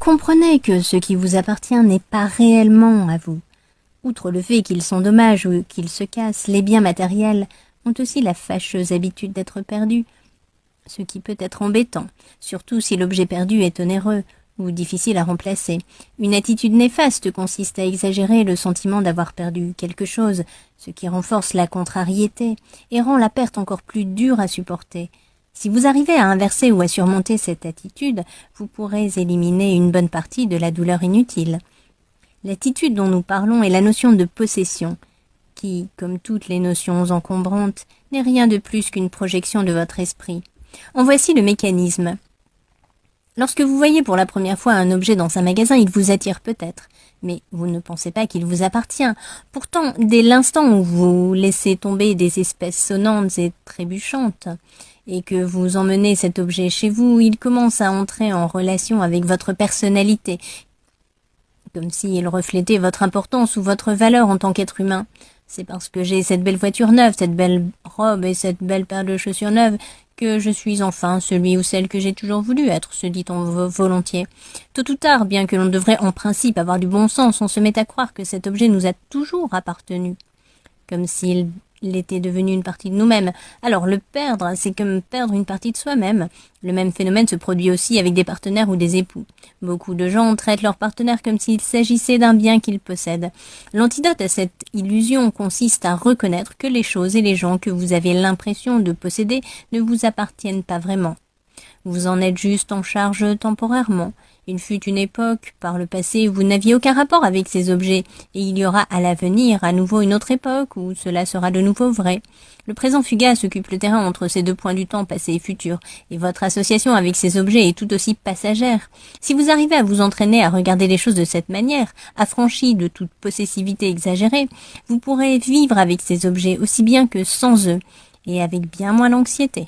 comprenez que ce qui vous appartient n'est pas réellement à vous. Outre le fait qu'ils sont dommages ou qu'ils se cassent, les biens matériels ont aussi la fâcheuse habitude d'être perdus, ce qui peut être embêtant, surtout si l'objet perdu est onéreux ou difficile à remplacer. Une attitude néfaste consiste à exagérer le sentiment d'avoir perdu quelque chose, ce qui renforce la contrariété et rend la perte encore plus dure à supporter. Si vous arrivez à inverser ou à surmonter cette attitude, vous pourrez éliminer une bonne partie de la douleur inutile. L'attitude dont nous parlons est la notion de possession, qui, comme toutes les notions encombrantes, n'est rien de plus qu'une projection de votre esprit. En voici le mécanisme. Lorsque vous voyez pour la première fois un objet dans un magasin, il vous attire peut-être, mais vous ne pensez pas qu'il vous appartient. Pourtant, dès l'instant où vous laissez tomber des espèces sonnantes et trébuchantes, et que vous emmenez cet objet chez vous, il commence à entrer en relation avec votre personnalité, comme s'il reflétait votre importance ou votre valeur en tant qu'être humain. C'est parce que j'ai cette belle voiture neuve, cette belle robe et cette belle paire de chaussures neuves que je suis enfin celui ou celle que j'ai toujours voulu être, se dit-on volontiers. Tôt ou tard, bien que l'on devrait en principe avoir du bon sens, on se met à croire que cet objet nous a toujours appartenu, comme s'il était devenu une partie de nous-mêmes. Alors le perdre, c'est comme perdre une partie de soi-même. Le même phénomène se produit aussi avec des partenaires ou des époux. Beaucoup de gens traitent leur partenaire comme s'il s'agissait d'un bien qu'ils possèdent. L'antidote à cette illusion consiste à reconnaître que les choses et les gens que vous avez l'impression de posséder ne vous appartiennent pas vraiment. Vous en êtes juste en charge temporairement. Il fut une époque, par le passé, où vous n'aviez aucun rapport avec ces objets, et il y aura à l'avenir à nouveau une autre époque où cela sera de nouveau vrai. Le présent fugace occupe le terrain entre ces deux points du temps passé et futur, et votre association avec ces objets est tout aussi passagère. Si vous arrivez à vous entraîner à regarder les choses de cette manière, affranchi de toute possessivité exagérée, vous pourrez vivre avec ces objets aussi bien que sans eux, et avec bien moins d'anxiété.